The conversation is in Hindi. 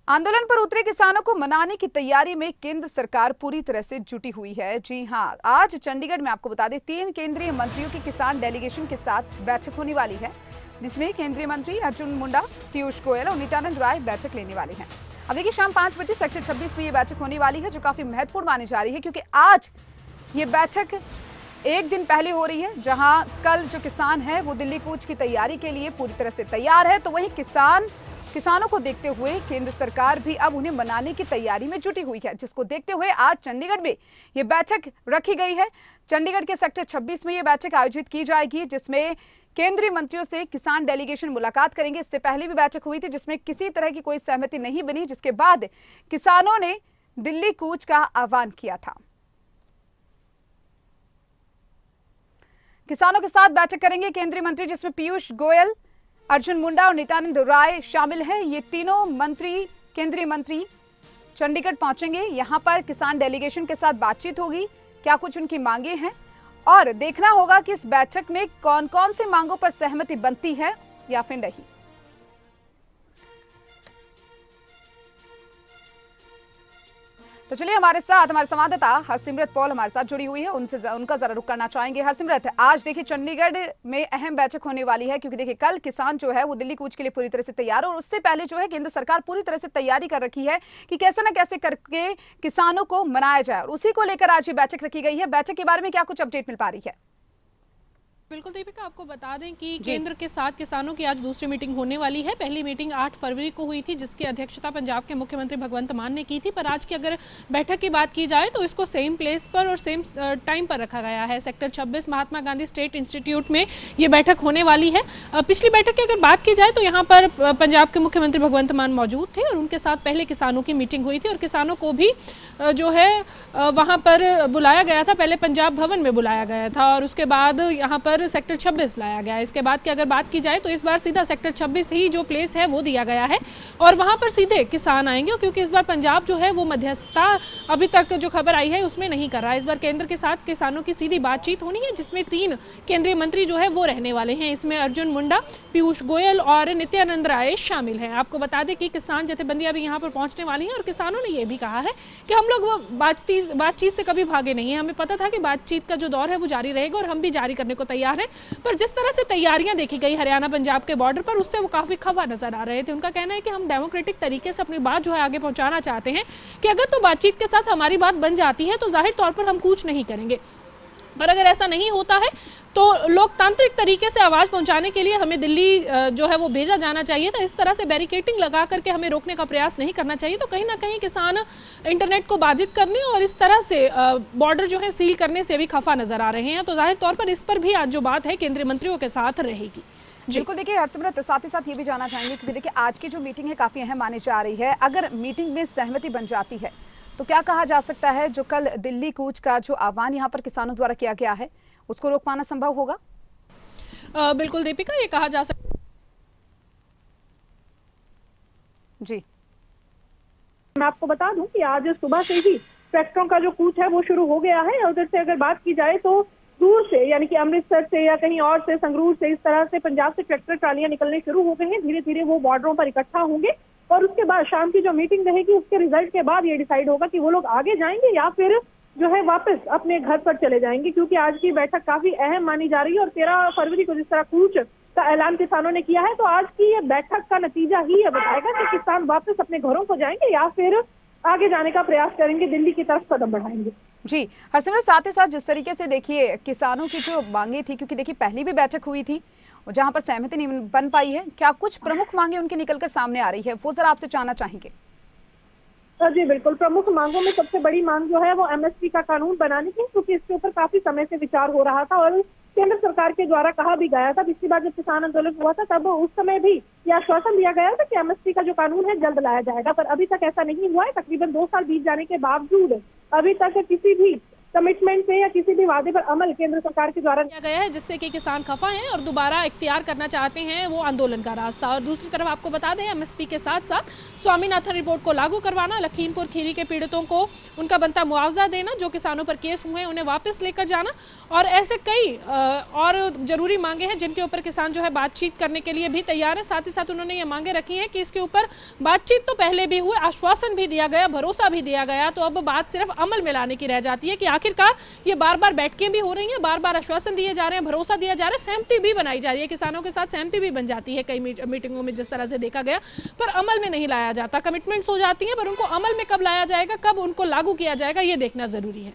आंदोलन पर उतरे किसानों को मनाने की तैयारी में केंद्र सरकार पूरी तरह से जुटी हुई है। जी हां, आज चंडीगढ़ में आपको बता दें 3 केंद्रीय मंत्रियों की किसान डेलीगेशन के साथ बैठक होने वाली है, जिसमें केंद्रीय मंत्री अर्जुन मुंडा, पीयूष गोयल और नित्यानंद राय बैठक लेने वाले हैं। अब देखिए शाम 5 बजे सेक्टर 26 में ये बैठक होने वाली है, जो काफी महत्वपूर्ण मानी जा रही है, क्योंकि आज ये बैठक एक दिन पहले हो रही है, जहां कल जो किसान है वो दिल्ली कूच की तैयारी के लिए पूरी तरह से तैयार है। तो वहीं किसानों को देखते हुए केंद्र सरकार भी अब उन्हें मनाने की तैयारी में जुटी हुई है, जिसको देखते हुए आज चंडीगढ़ में ये बैठक रखी गई है। चंडीगढ़ के सेक्टर 26 में ये बैठक आयोजित की जाएगी, जिसमें केंद्रीय मंत्रियों से किसान डेलीगेशन मुलाकात करेंगे। इससे पहले भी बैठक हुई थी, जिसमें किसी तरह की कोई सहमति नहीं बनी, जिसके बाद किसानों ने दिल्ली कूच का आह्वान किया था। किसानों के साथ बैठक करेंगे केंद्रीय मंत्री, जिसमें पीयूष गोयल, अर्जुन मुंडा और नित्यानंद राय शामिल हैं। ये तीनों केंद्रीय मंत्री चंडीगढ़ पहुंचेंगे। यहां पर किसान डेलीगेशन के साथ बातचीत होगी, क्या कुछ उनकी मांगे हैं, और देखना होगा कि इस बैठक में कौन कौन सी मांगों पर सहमति बनती है या फिर नहीं। तो चलिए हमारे संवाददाता हरसिमरत पॉल हमारे साथ जुड़ी हुई है, उनका जरा रुख करना चाहेंगे। हरसिमरत, आज देखिए चंडीगढ़ में अहम बैठक होने वाली है, क्योंकि देखिए कल किसान जो है वो दिल्ली कूच के लिए पूरी तरह से तैयार है, और उससे पहले जो है केंद्र सरकार पूरी तरह से तैयारी कर रखी है कि कैसे न कैसे करके किसानों को मनाया जाए, और उसी को लेकर आज ये बैठक रखी गई है। बैठक के बारे में क्या कुछ अपडेट मिल पा रही है? बिल्कुल दीपिका, आपको बता दें कि केंद्र के साथ किसानों की आज दूसरी मीटिंग होने वाली है। पहली मीटिंग 8 फरवरी को हुई थी, जिसकी अध्यक्षता पंजाब के मुख्यमंत्री भगवंत मान ने की थी। पर आज की अगर बैठक की बात की जाए तो इसको सेम प्लेस पर और सेम टाइम पर रखा गया है। Sector 26 Mahatma Gandhi state institute में ये बैठक होने वाली है। पिछली बैठक की अगर बात की जाए तो यहाँ पर पंजाब के मुख्यमंत्री भगवंत मान मौजूद थे, और उनके साथ पहले किसानों की मीटिंग हुई थी, और किसानों को भी जो है वहाँ पर बुलाया गया था। पहले पंजाब भवन में बुलाया गया था, और उसके बाद यहाँ पर सेक्टर 26 लाया गया है। इसके बाद की अगर बात की जाए तो इस बार सीधा सेक्टर 26 ही जो प्लेस है वो दिया गया है, और वहां पर सीधे किसान आएंगे, क्योंकि इस बार पंजाब जो है वो मध्यस्थता अभी तक जो खबर आई है उसमें नहीं कर रहा है। इस बार केंद्र के साथ किसानों की सीधी बातचीत होनी है, जिसमें 3 केंद्रीय मंत्री जो है वो रहने वाले हैं। इसमें अर्जुन मुंडा, पीयूष गोयल और नित्यानंद राय शामिल हैं। आपको बता दें कि किसान जथेबंदियां भी यहाँ पर पहुंचने वाली हैं, और किसानों ने यह भी कहा है कि हम लोग वो बातचीत से कभी भागे नहीं है। हमें पता था कि बातचीत का जो दौर है वो जारी रहेगा, और हम भी जारी करने को तैयार हैं। पर जिस तरह से तैयारियां देखी गई हरियाणा पंजाब के बॉर्डर पर, उससे वो काफी खफा नजर आ रहे थे। उनका कहना है कि हम डेमोक्रेटिक तरीके से अपनी बात जो है आगे पहुंचाना चाहते हैं, कि अगर तो बातचीत के साथ हमारी बात बन जाती है तो जाहिर तौर पर हम कूच नहीं करेंगे, पर अगर ऐसा नहीं होता है तो लोकतांत्रिक तरीके से आवाज़ पहुंचाने के लिए हमें दिल्ली जो है वो भेजा जाना चाहिए था। इस तरह से बैरिकेटिंग लगा करके हमें रोकने का प्रयास नहीं करना चाहिए। तो कहीं ना कहीं किसान इंटरनेट को बाधित करने और इस तरह से बॉर्डर जो है सील करने से भी खफा नजर आ रहे हैं। तो जाहिर तौर पर इस पर भी आज जो बात है केंद्रीय मंत्रियों के साथ रहेगी। बिल्कुल, देखिए हरसिमरत, साथ ही साथ ये भी जानना चाहेंगे, क्योंकि देखिए आज की जो मीटिंग है काफी अहम मानी जा रही है। अगर मीटिंग में सहमति बन जाती है तो क्या कहा जा सकता है, जो कल दिल्ली कूच का जो आह्वान यहाँ पर किसानों द्वारा किया गया है उसको रोक पाना संभव होगा? बिल्कुल दीपिका, ये कहा जा सकता जी। मैं आपको बता दूं कि आज सुबह से ही ट्रैक्टरों का जो कूच है वो शुरू हो गया है। उधर से अगर बात की जाए तो दूर से, यानी कि अमृतसर से या कहीं और से, संगरूर से, इस तरह से पंजाब से ट्रैक्टर ट्रालियां निकलने शुरू हो गई हैं। धीरे धीरे वो बॉर्डरों पर इकट्ठा होंगे, और उसके बाद शाम की जो मीटिंग रहेगी उसके रिजल्ट के बाद ये डिसाइड होगा कि वो लोग आगे जाएंगे या फिर जो है वापस अपने घर पर चले जाएंगे। क्योंकि आज की बैठक काफी अहम मानी जा रही है, और 13 फरवरी को जिस तरह कूच का ऐलान किसानों ने किया है, तो आज की ये बैठक का नतीजा ही ये बताएगा कि किसान वापस अपने घरों को जाएंगे या फिर आगे जाने का प्रयास करेंगे, दिल्ली की तरफ कदम बढ़ाएंगे। जी हरसिमरत, साथ ही साथ जिस तरीके से देखिए किसानों की जो मांगे थी, क्योंकि देखिए पहली भी बैठक हुई थी जहां पर सहमति नहीं बन पाई है, क्या कुछ प्रमुख मांगे उनकी निकलकर सामने आ रही है, वो जरा आपसे जानना चाहेंगे। जी बिल्कुल, प्रमुख मांगों में सबसे बड़ी मांग जो है वो एमएसपी का कानून बनाने की, क्योंकि इसके ऊपर काफी समय से विचार हो रहा था, और केंद्र सरकार के द्वारा कहा भी गया था। पिछली बार जब किसान आंदोलन हुआ था तब उस समय भी यह आश्वासन दिया गया था कि एमएसपी का जो कानून है जल्द लाया जाएगा, पर अभी तक ऐसा नहीं हुआ है। तकरीबन 2 साल बीत जाने के बावजूद अभी तक किसी भी कमिटमेंट पे या किसी भी वादे पर अमल केंद्र सरकार के द्वारा किया गया है, जिससे कि किसान खफा हैं और दोबारा इख्तियार करना चाहते हैं वो आंदोलन का रास्ता। और दूसरी तरफ आपको बता दें, एमएसपी के साथ साथ स्वामीनाथन रिपोर्ट को लागू करवाना, लखीमपुर खीरी के पीड़ितों को उनका बनता मुआवजा देना, जो किसानों पर केस हुए हैं उन्हें वापस लेकर जाना, और ऐसे कई और जरूरी मांगे हैं जिनके ऊपर किसान जो है बातचीत करने के लिए भी तैयार है। साथ ही साथ उन्होंने ये मांगे रखी हैं कि इसके ऊपर बातचीत तो पहले भी हुई, आश्वासन भी दिया गया, भरोसा भी दिया गया, तो अब बात सिर्फ अमल में लाने की रह जाती है कि आखिरकार ये बार बार बैठकें भी हो रही हैं, बार बार आश्वासन दिए जा रहे हैं, भरोसा दिया जा रहा है, सहमति भी बनाई जा रही है, किसानों के साथ सहमति भी बन जाती है कई मीटिंगों में जिस तरह से देखा गया, पर अमल में नहीं लाया जाता। कमिटमेंट्स हो जाती हैं पर उनको अमल में कब लाया जाएगा, कब उनको लागू किया जाएगा, ये देखना जरूरी है।